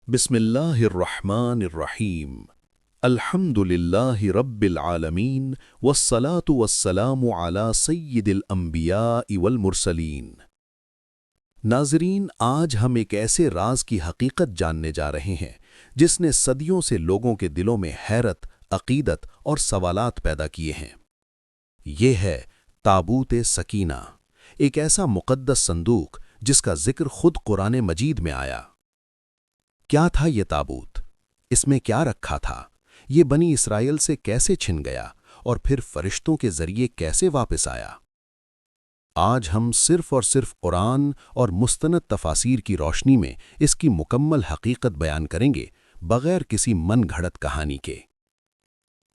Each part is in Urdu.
بسم اللہ الرحمن الرحیم الحمد للہ رب العالمین والصلاة والسلام علی سید الانبیاء والمرسلین۔ ناظرین، آج ہم ایک ایسے راز کی حقیقت جاننے جا رہے ہیں جس نے صدیوں سے لوگوں کے دلوں میں حیرت، عقیدت اور سوالات پیدا کیے ہیں۔ یہ ہے تابوت سکینہ، ایک ایسا مقدس صندوق جس کا ذکر خود قرآن مجید میں آیا۔ کیا تھا یہ تابوت؟ اس میں کیا رکھا تھا؟ یہ بنی اسرائیل سے کیسے چھن گیا اور پھر فرشتوں کے ذریعے کیسے واپس آیا؟ آج ہم صرف اور صرف قرآن اور مستند تفاسیر کی روشنی میں اس کی مکمل حقیقت بیان کریں گے، بغیر کسی من گھڑت کہانی کے۔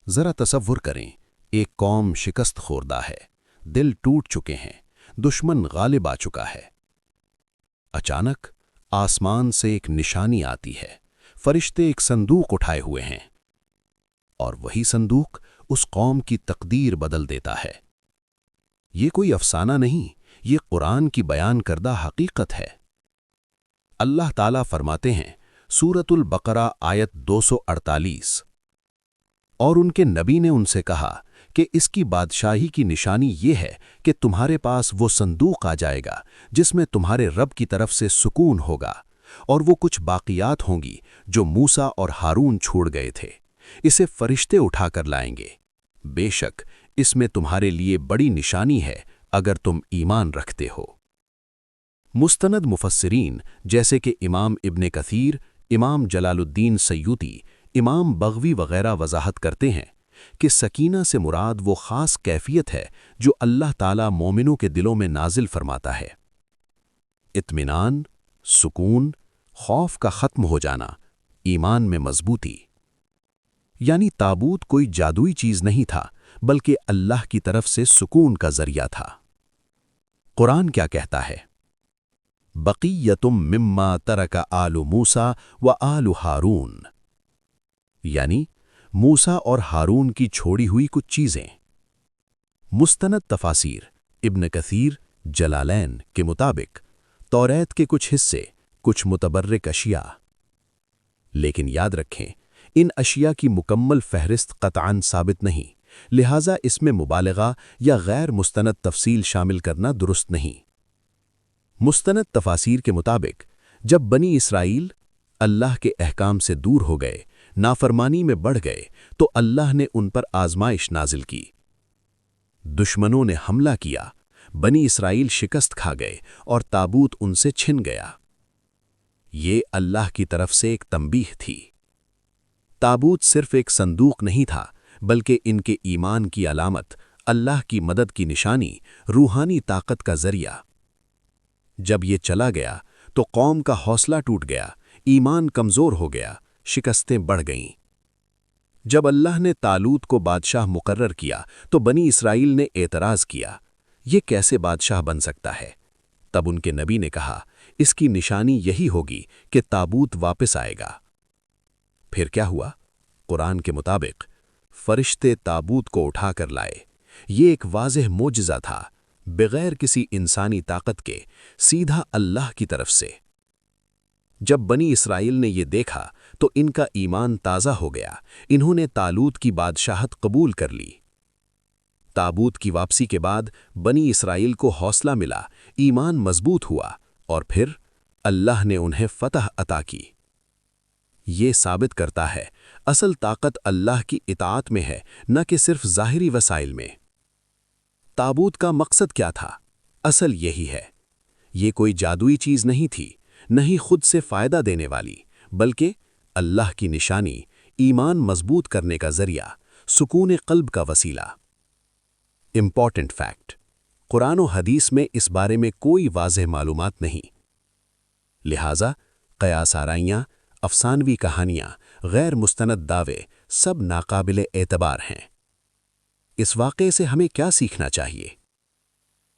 ذرا تصور کریں، ایک قوم شکست خوردہ ہے، دل ٹوٹ چکے ہیں، دشمن غالب آ چکا ہے۔ اچانک آسمان سے ایک نشانی آتی ہے، فرشتے ایک صندوق اٹھائے ہوئے ہیں، اور وہی صندوق اس قوم کی تقدیر بدل دیتا ہے۔ یہ کوئی افسانہ نہیں، یہ قرآن کی بیان کردہ حقیقت ہے۔ اللہ تعالیٰ فرماتے ہیں، سورۃ البقرہ آیت 248، اور ان کے نبی نے ان سے کہا کہ اس کی بادشاہی کی نشانی یہ ہے کہ تمہارے پاس وہ صندوق آ جائے گا جس میں تمہارے رب کی طرف سے سکون ہوگا، اور وہ کچھ باقیات ہوں گی جو موسیٰ اور ہارون چھوڑ گئے تھے، اسے فرشتے اٹھا کر لائیں گے۔ بے شک اس میں تمہارے لیے بڑی نشانی ہے اگر تم ایمان رکھتے ہو۔ مستند مفسرین جیسے کہ امام ابن کثیر، امام جلال الدین سیوطی، امام بغوی وغیرہ وضاحت کرتے ہیں کہ سکینہ سے مراد وہ خاص کیفیت ہے جو اللہ تعالیٰ مومنوں کے دلوں میں نازل فرماتا ہے۔ اطمینان، سکون، خوف کا ختم ہو جانا، ایمان میں مضبوطی۔ یعنی تابوت کوئی جادوئی چیز نہیں تھا، بلکہ اللہ کی طرف سے سکون کا ذریعہ تھا۔ قرآن کیا کہتا ہے؟ بقیتم مما ترک آل موسیٰ و آل ہارون، یعنی موسیٰ اور ہارون کی چھوڑی ہوئی کچھ چیزیں۔ مستند تفاسیر ابن کثیر، جلالین کے مطابق توریت کے کچھ حصے، کچھ متبرک اشیاء۔ لیکن یاد رکھیں، ان اشیاء کی مکمل فہرست قطعاً ثابت نہیں، لہٰذا اس میں مبالغہ یا غیر مستند تفصیل شامل کرنا درست نہیں۔ مستند تفاسیر کے مطابق جب بنی اسرائیل اللہ کے احکام سے دور ہو گئے، نافرمانی میں بڑھ گئے، تو اللہ نے ان پر آزمائش نازل کی۔ دشمنوں نے حملہ کیا، بنی اسرائیل شکست کھا گئے اور تابوت ان سے چھن گیا۔ یہ اللہ کی طرف سے ایک تنبیہ تھی۔ تابوت صرف ایک صندوق نہیں تھا، بلکہ ان کے ایمان کی علامت، اللہ کی مدد کی نشانی، روحانی طاقت کا ذریعہ۔ جب یہ چلا گیا تو قوم کا حوصلہ ٹوٹ گیا، ایمان کمزور ہو گیا، شکستیں بڑھ گئیں۔ جب اللہ نے طالوت کو بادشاہ مقرر کیا تو بنی اسرائیل نے اعتراض کیا، یہ کیسے بادشاہ بن سکتا ہے؟ تب ان کے نبی نے کہا، اس کی نشانی یہی ہوگی کہ تابوت واپس آئے گا۔ پھر کیا ہوا؟ قرآن کے مطابق فرشتے تابوت کو اٹھا کر لائے۔ یہ ایک واضح معجزہ تھا، بغیر کسی انسانی طاقت کے، سیدھا اللہ کی طرف سے۔ جب بنی اسرائیل نے یہ دیکھا تو ان کا ایمان تازہ ہو گیا، انہوں نے طالوت کی بادشاہت قبول کر لی۔ تابوت کی واپسی کے بعد بنی اسرائیل کو حوصلہ ملا، ایمان مضبوط ہوا، اور پھر اللہ نے انہیں فتح عطا کی۔ یہ ثابت کرتا ہے، اصل طاقت اللہ کی اطاعت میں ہے، نہ کہ صرف ظاہری وسائل میں۔ تابوت کا مقصد کیا تھا؟ اصل یہی ہے، یہ کوئی جادوئی چیز نہیں تھی، نہ ہی خود سے فائدہ دینے والی، بلکہ اللہ کی نشانی، ایمان مضبوط کرنے کا ذریعہ، سکون قلب کا وسیلہ۔ امپورٹنٹ فیکٹ: قرآن و حدیث میں اس بارے میں کوئی واضح معلومات نہیں، لہٰذا قیاس آرائیاں، افسانوی کہانیاں، غیر مستند دعوے سب ناقابل اعتبار ہیں۔ اس واقعے سے ہمیں کیا سیکھنا چاہیے؟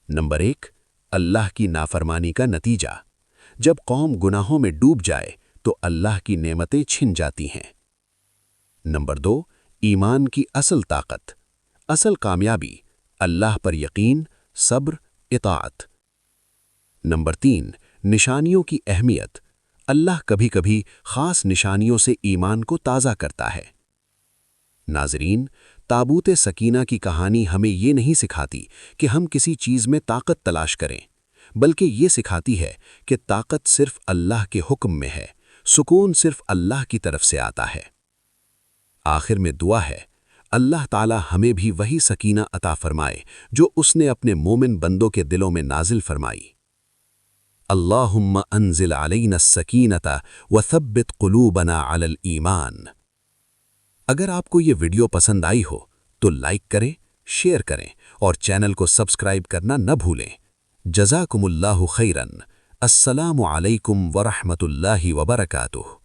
نمبر 1، اللہ کی نافرمانی کا نتیجہ۔ جب قوم گناہوں میں ڈوب جائے تو اللہ کی نعمتیں چھن جاتی ہیں۔ نمبر 2، ایمان کی اصل طاقت، اصل کامیابی، اللہ پر یقین، صبر، اطاعت۔ نمبر 3، نشانیوں کی اہمیت، اللہ کبھی کبھی خاص نشانیوں سے ایمان کو تازہ کرتا ہے۔ ناظرین، تابوت سکینہ کی کہانی ہمیں یہ نہیں سکھاتی کہ ہم کسی چیز میں طاقت تلاش کریں، بلکہ یہ سکھاتی ہے کہ طاقت صرف اللہ کے حکم میں ہے، سکون صرف اللہ کی طرف سے آتا ہے۔ آخر میں دعا ہے، اللہ تعالی ہمیں بھی وہی سکینہ عطا فرمائے جو اس نے اپنے مومن بندوں کے دلوں میں نازل فرمائی۔ اللہم انزل علینا السکینۃ وثبت قلوبنا علی الایمان۔ اگر آپ کو یہ ویڈیو پسند آئی ہو تو لائک کریں، شیئر کریں اور چینل کو سبسکرائب کرنا نہ بھولیں۔ جزاکم اللہ خیراً۔ السلام علیکم ورحمۃ اللہ وبرکاتہ۔